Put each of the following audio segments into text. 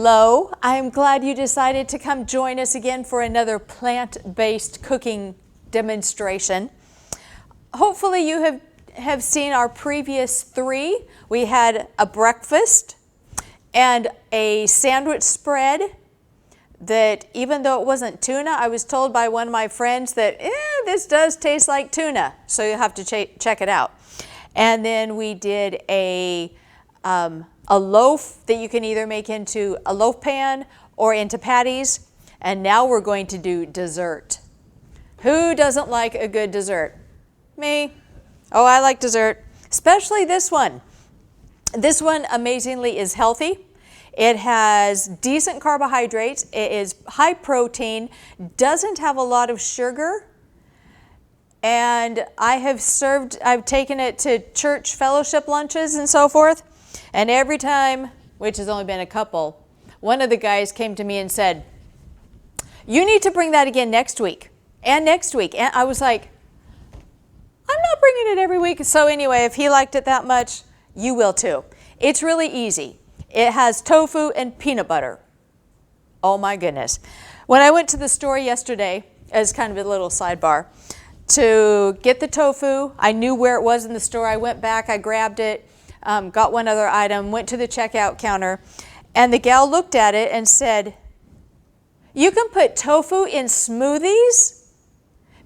Hello, I'm glad you decided to come join us again for another plant-based cooking demonstration. Hopefully you have seen our previous three. We had a breakfast and a sandwich spread that, even though it wasn't tuna, I was told by one of my friends that this does taste like tuna, so you have to check it out. And then we did a loaf that you can either make into a loaf pan or into patties. And now we're going to do dessert. Who doesn't like a good dessert? Me. Oh, I like dessert, especially this one. This one amazingly is healthy. It has decent carbohydrates. It is high protein, doesn't have a lot of sugar. And I've taken it to church fellowship lunches and so forth. And every time, which has only been a couple, one of the guys came to me and said, "You need to bring that again next week and next week." And I was like, I'm not bringing it every week. So anyway, if he liked it that much, you will too. It's really easy. It has tofu and peanut butter. Oh my goodness. When I went to the store yesterday, as kind of a little sidebar, to get the tofu, I knew where it was in the store. I went back, I grabbed it. Got one other item, went to the checkout counter, and the gal looked at it and said, "You can put tofu in smoothies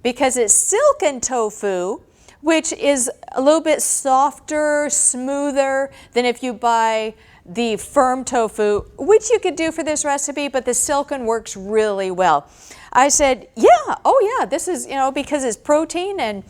because it's silken tofu, which is a little bit softer, smoother than if you buy the firm tofu," which you could do for this recipe, but the silken works really well. I said, "Yeah, oh yeah, this is, because it's protein." And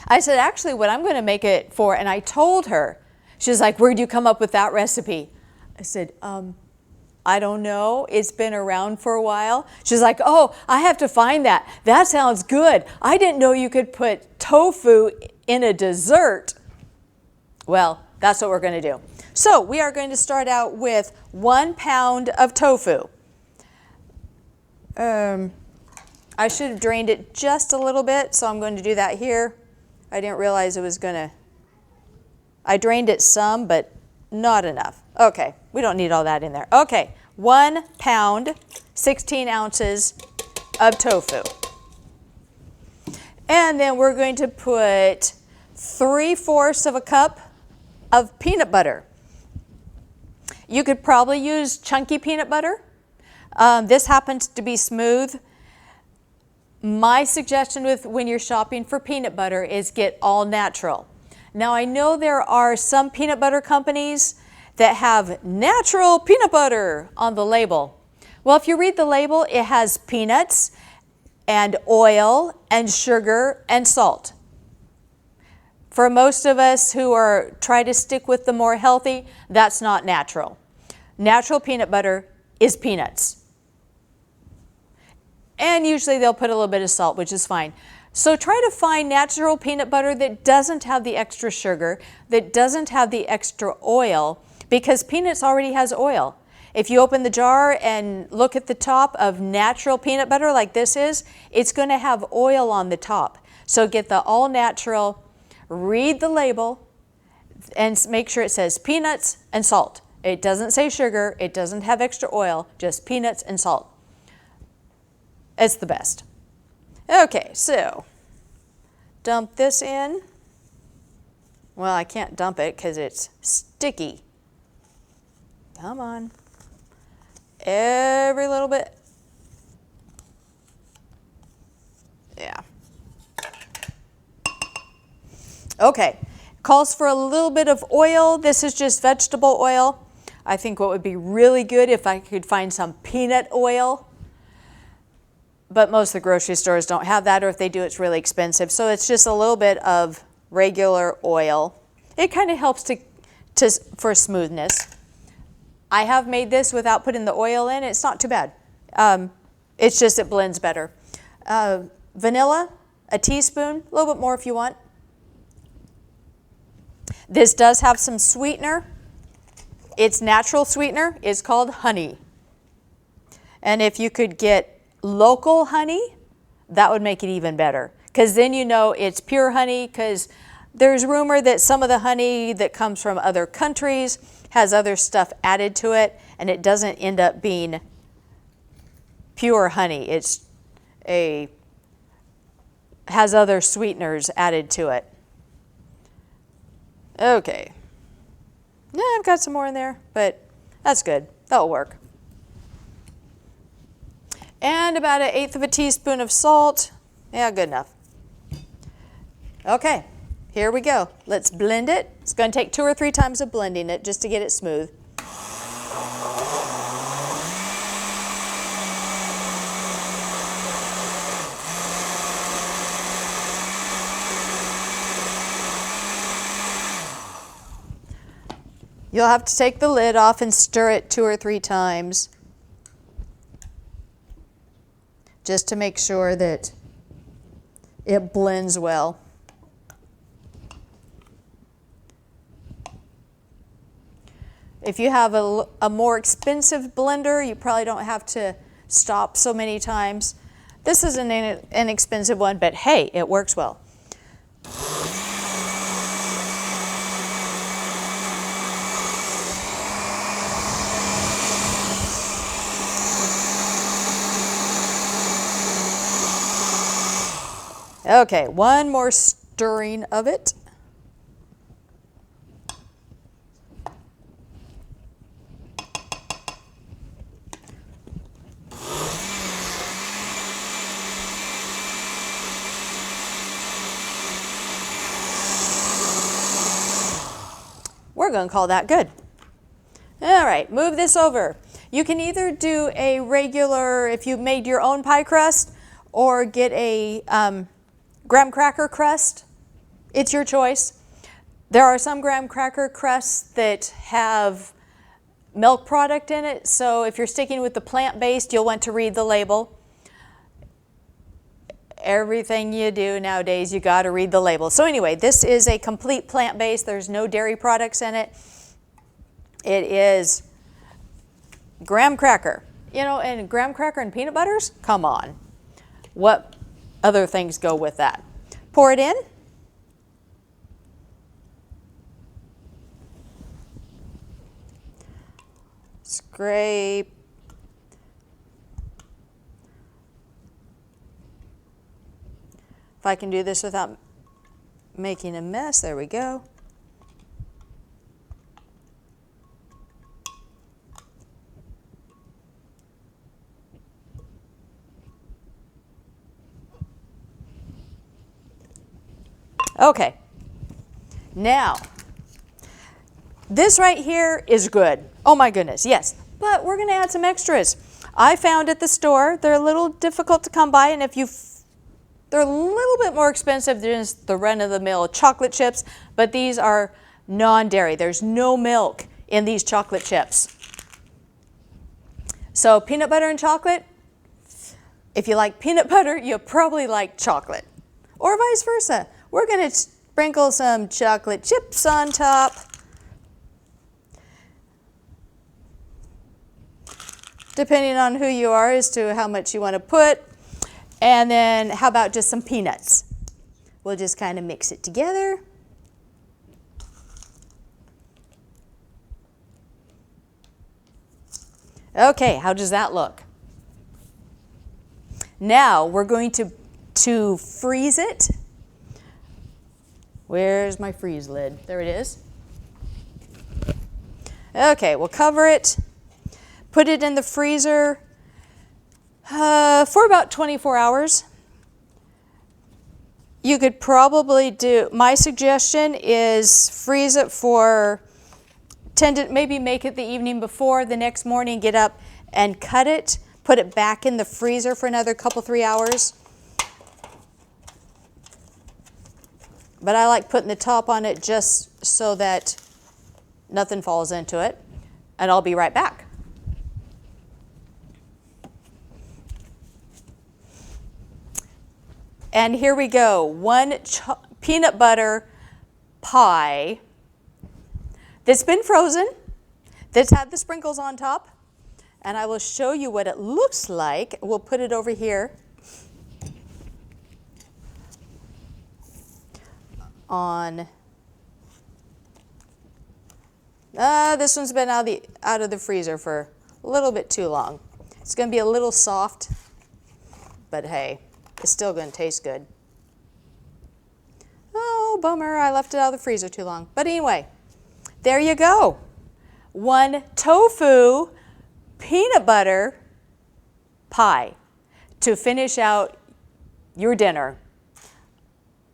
I said, "Actually, what I'm going to make it for," and I told her. She's like, "Where'd you come up with that recipe?" I said, I don't know. It's been around for a while." She's like, "Oh, I have to find that. That sounds good. I didn't know you could put tofu in a dessert." Well, that's what we're going to do. So we are going to start out with 1 pound of tofu. I should have drained it just a little bit, so I'm going to do that here. I didn't realize it was going to... I drained it some, but not enough. Okay, we don't need all that in there. Okay, 1 pound, 16 ounces of tofu. And then we're going to put 3/4 of a cup of peanut butter. You could probably use chunky peanut butter. This happens to be smooth. My suggestion when you're shopping for peanut butter is get all natural. Now, I know there are some peanut butter companies that have natural peanut butter on the label. Well, if you read the label, it has peanuts and oil and sugar and salt. For most of us who try to stick with the more healthy, that's not natural. Natural peanut butter is peanuts. And usually they'll put a little bit of salt, which is fine. So try to find natural peanut butter that doesn't have the extra sugar, that doesn't have the extra oil, because peanuts already has oil. If you open the jar and look at the top of natural peanut butter like this is, it's going to have oil on the top. So get the all natural, read the label, and make sure it says peanuts and salt. It doesn't say sugar, it doesn't have extra oil, just peanuts and salt. It's the best. Okay, so dump this in. Well, I can't dump it because it's sticky. Come on. Every little bit. Yeah. Okay, calls for a little bit of oil. This is just vegetable oil. I think what would be really good if I could find some peanut oil. But most of the grocery stores don't have that, or if they do, it's really expensive. So it's just a little bit of regular oil. It kind of helps for smoothness. I have made this without putting the oil in. It's not too bad. It's just it blends better. Vanilla, a teaspoon, a little bit more if you want. This does have some sweetener. Its natural sweetener is called honey. And if you could get local honey, that would make it even better, because then you know it's pure honey, because There's rumor that some of the honey that comes from other countries has other stuff added to it, and it doesn't end up being pure honey. Has other sweeteners added to it. Okay. Yeah, I've got some more in there, but that's good. That'll work. And about 1/8 of a teaspoon of salt. Yeah, good enough. Okay, here we go. Let's blend it. It's going to take 2 or 3 times of blending it just to get it smooth. You'll have to take the lid off and stir it 2 or 3 times just to make sure that it blends well. If you have a more expensive blender, you probably don't have to stop so many times. This is an inexpensive one, but hey, it works well. Okay, one more stirring of it. We're going to call that good. All right, move this over. You can either do a regular, if you made your own pie crust, or get a graham cracker crust. It's your choice. There are some graham cracker crusts that have milk product in it, so if you're sticking with the plant-based, you'll want to read the label. Everything you do nowadays, you got to read the label. So anyway, this is a complete plant-based. There's no dairy products in it. It is graham cracker. You know, and graham cracker and peanut butters? Come on. What other things go with that? Pour it in. Scrape. If I can do this without making a mess, there we go. Okay, now, this right here is good. Oh my goodness, yes, but we're gonna add some extras. I found at the store, they're a little difficult to come by, and they're a little bit more expensive than just the run-of-the-mill chocolate chips, but these are non-dairy. There's no milk in these chocolate chips. So peanut butter and chocolate, if you like peanut butter, you probably like chocolate, or vice versa. We're going to sprinkle some chocolate chips on top. Depending on who you are as to how much you want to put. And then how about just some peanuts? We'll just kind of mix it together. Okay, how does that look? Now we're going to freeze it. Where's my freeze lid? There it is. Okay, we'll cover it, put it in the freezer for about 24 hours. You could probably do, my suggestion is freeze it for, maybe make it the evening before, the next morning get up and cut it, put it back in the freezer for another couple, 3 hours. But I like putting the top on it just so that nothing falls into it. And I'll be right back. And here we go. One peanut butter pie that's been frozen, that's had the sprinkles on top. And I will show you what it looks like. We'll put it over here on. This one's been out of the freezer for a little bit too long. It's going to be a little soft, but hey, it's still going to taste good. Oh, bummer, I left it out of the freezer too long. But anyway, there you go. One tofu peanut butter pie to finish out your dinner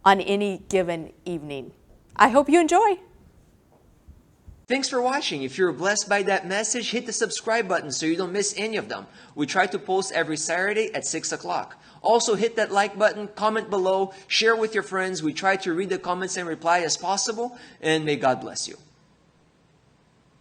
on any given evening. I hope you enjoy. Thanks for watching. If you're blessed by that message, hit the subscribe button so you don't miss any of them. We try to post every Saturday at 6 o'clock. Also, hit that like button, comment below, share with your friends. We try to read the comments and reply as possible, and may God bless you.